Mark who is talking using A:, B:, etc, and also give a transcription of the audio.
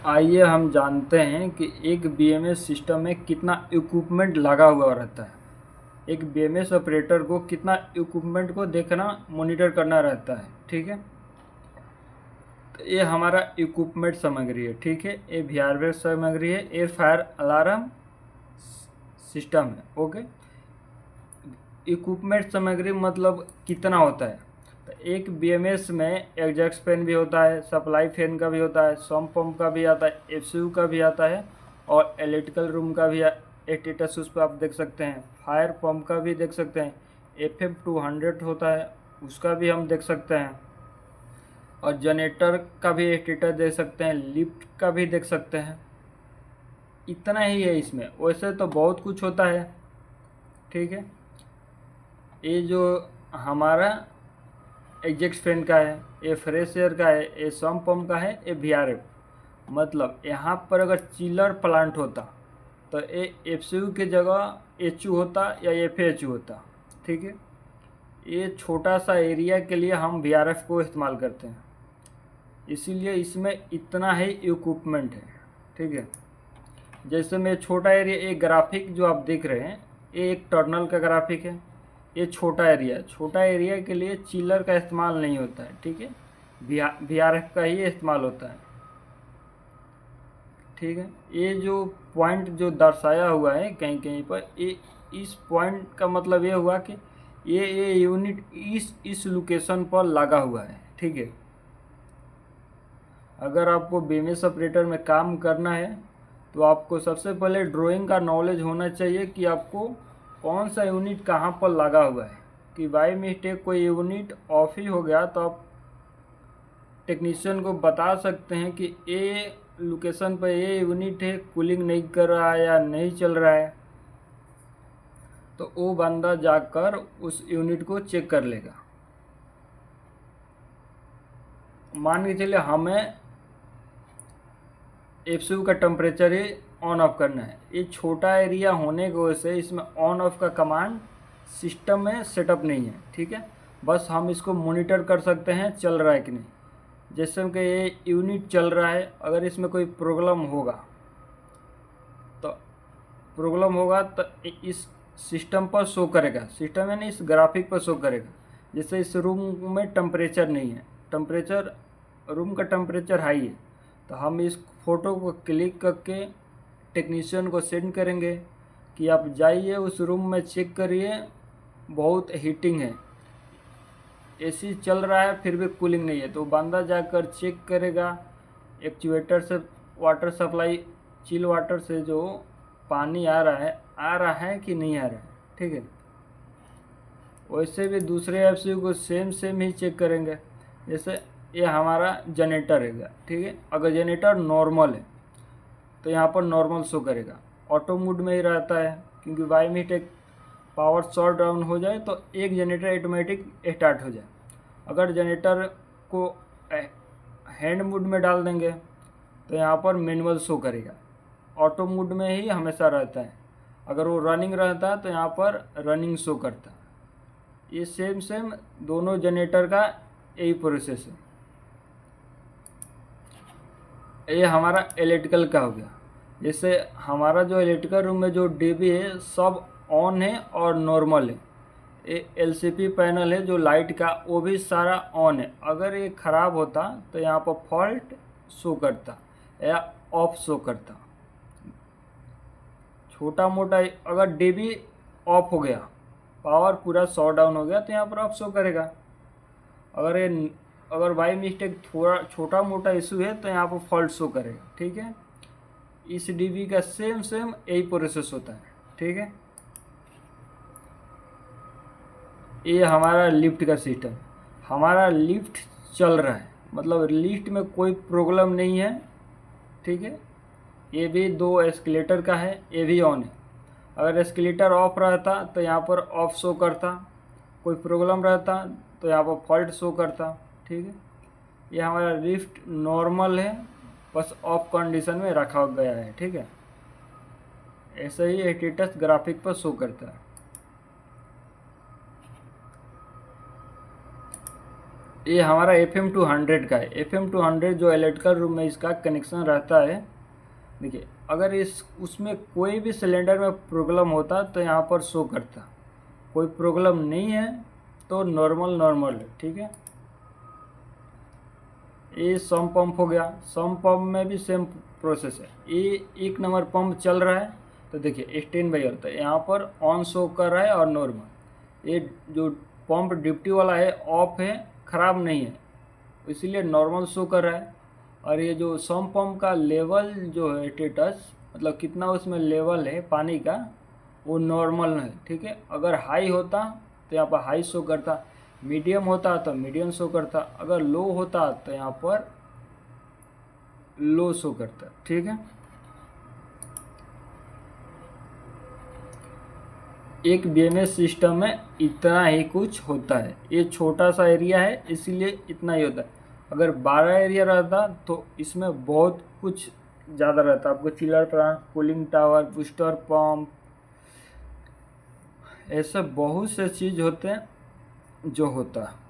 A: आइए हम जानते हैं कि एक बीएमएस सिस्टम में कितना इक्विपमेंट लगा हुआ रहता है। एक बीएमएस ऑपरेटर को कितना इक्विपमेंट को देखना मॉनिटर करना रहता है। ठीक है, तो ये हमारा इक्विपमेंट सामग्री है। ठीक है, ये वीआरएफ सामग्री है, ये फायर अलार्म सिस्टम है। ओके, इक्विपमेंट सामग्री मतलब कितना होता है। तो एक बीएमएस में एग्जॉस्ट फैन भी होता है, सप्लाई फैन का भी होता है, सम्प पंप का भी आता है, एफसीयू का भी आता है और इलेक्ट्रिकल रूम का भी स्टेटस उस पर आप देख सकते हैं। फायर पंप का भी देख सकते हैं, FF200 होता है उसका भी हम देख सकते हैं और जनरेटर का भी स्टेटस देख सकते हैं, लिफ्ट का भी देख सकते हैं। इतना ही है इसमें, वैसे तो बहुत कुछ होता है। ठीक है, ये जो हमारा एग्जॉस्ट फैन का है, ये फ्रेश एयर का है, ये सम्प पंप का है, ये वीआरएफ। मतलब यहाँ पर अगर चिलर प्लांट होता तो ये एफसीयू की जगह एचयू होता या एफएचयू होता। ठीक है, ये छोटा सा एरिया के लिए हम वीआरएफ को इस्तेमाल करते हैं, इसीलिए इसमें इतना ही इक्विपमेंट है। ठीक है, जैसे में छोटा एरिया, एक ग्राफिक जो आप देख रहे हैं ये एक टर्नल का ग्राफिक है। ये छोटा एरिया के लिए चिलर का इस्तेमाल नहीं होता है। ठीक है, वीआरएफ का ही इस्तेमाल होता है। ठीक है, ये जो पॉइंट जो दर्शाया हुआ है कहीं कहीं पर, ये इस पॉइंट का मतलब ये हुआ कि ये यूनिट इस लोकेशन पर लगा हुआ है। ठीक है, अगर आपको बीएमएस ऑपरेटर में काम करना है तो आपको सबसे पहले ड्राइंग का नॉलेज होना चाहिए कि आपको कौन सा यूनिट कहाँ पर लगा हुआ है। कि बाय मिस्टेक कोई यूनिट ऑफ ही हो गया तो आप टेक्नीशियन को बता सकते हैं कि ये लोकेशन पर ये यूनिट है, कूलिंग नहीं कर रहा है या नहीं चल रहा है, तो वो बंदा जाकर उस यूनिट को चेक कर लेगा। मान के चलिए हमें एफसीयू का टेम्परेचर ही ऑन ऑफ करना है। ये छोटा एरिया होने की वजह से इसमें ऑन ऑफ का कमांड सिस्टम में सेटअप नहीं है। ठीक है, बस हम इसको मॉनिटर कर सकते हैं चल रहा है कि नहीं। जैसे कि ये यूनिट चल रहा है, अगर इसमें कोई प्रॉब्लम होगा तो इस सिस्टम पर शो करेगा, सिस्टम यानी इस ग्राफिक पर शो करेगा। जैसे इस रूम में टेम्परेचर नहीं है, रूम का टेम्परेचर हाई है, तो हम इस फ़ोटो को क्लिक करके टेक्नीशियन को सेंड करेंगे कि आप जाइए उस रूम में चेक करिए, बहुत हीटिंग है, एसी चल रहा है फिर भी कूलिंग नहीं है। तो बंदा जाकर चेक करेगा एक्चुएटर से, वाटर सप्लाई चिल वाटर से जो पानी आ रहा है कि नहीं आ रहा है। ठीक है, वैसे भी दूसरे एफसीयू को सेम ही चेक करेंगे। जैसे ये हमारा जनरेटर है। ठीक है, अगर जनरेटर नॉर्मल है तो यहाँ पर नॉर्मल शो करेगा, ऑटो मोड में ही रहता है, क्योंकि by mistake power shot down हो जाए तो एक जनरेटर ऑटोमेटिक स्टार्ट हो जाए। अगर जनरेटर को हैंड मोड में डाल देंगे तो यहाँ पर मैनुअल शो करेगा, ऑटो मोड में ही हमेशा रहता है। अगर वो रनिंग रहता है तो यहाँ पर रनिंग शो करता है। ये सेम दोनों जनरेटर का यही प्रोसेस है। ये हमारा इलेक्ट्रिकल का हो गया। जैसे हमारा जो इलेक्ट्रिकल रूम में जो डीबी है सब ऑन है और नॉर्मल है। ये एलसीपी पैनल है जो लाइट का, वो भी सारा ऑन है। अगर ये ख़राब होता तो यहाँ पर फॉल्ट शो करता या ऑफ शो करता। छोटा मोटा अगर डीबी ऑफ हो गया, पावर पूरा शॉट डाउन हो गया, तो यहाँ पर ऑफ शो करेगा। अगर बाई मिस्टेक थोड़ा छोटा मोटा इशू है तो यहाँ पर फॉल्ट शो करेगा। ठीक है, इस डीबी का सेम यही प्रोसेस होता है। ठीक है, ये हमारा लिफ्ट का सिस्टम, हमारा लिफ्ट चल रहा है, मतलब लिफ्ट में कोई प्रॉब्लम नहीं है। ठीक है, ये भी 2 एस्केलेटर का है, ये भी ऑन है। अगर एस्केलेटर ऑफ रहता तो यहाँ पर ऑफ शो करता, कोई प्रॉब्लम रहता तो यहाँ पर फॉल्ट शो करता। ठीक है, ये हमारा लिफ्ट नॉर्मल है, बस ऑफ कंडीशन में रखा गया है। ठीक है, ऐसे ही स्टेटस ग्राफिक पर शो करता है। ये हमारा FM200 का है। FM200 जो इलेक्ट्रिकल रूम में इसका कनेक्शन रहता है। देखिए, अगर इस उसमें कोई भी सिलेंडर में प्रॉब्लम होता तो यहाँ पर शो करता, कोई प्रॉब्लम नहीं है तो नॉर्मल है, ठीक है। ये सम पंप हो गया। सम पंप में भी सेम प्रोसेस है। ये 1 नंबर पंप चल रहा है तो देखिए स्टैंड बाई होता है, यहाँ पर ऑन शो कर रहा है और नॉर्मल। ये जो पंप डिप्टी वाला है ऑफ है, ख़राब नहीं है, इसीलिए नॉर्मल शो कर रहा है। और ये जो सम पंप का लेवल जो है स्टेटस, मतलब कितना उसमें लेवल है पानी का, वो नॉर्मल है, ठीक है। अगर हाई होता तो यहाँ पर हाई शो करता, मीडियम होता तो मीडियम शो करता, अगर लो होता तो यहाँ पर लो शो करता, ठीक है। एक बीएमएस सिस्टम में इतना ही कुछ होता है। ये छोटा सा एरिया है इसीलिए इतना ही होता है। अगर 12 एरिया रहता तो इसमें बहुत कुछ ज़्यादा रहता। आपको chiller plant, cooling tower, booster pump, ऐसे बहुत से चीज़ होते हैं जो होता है।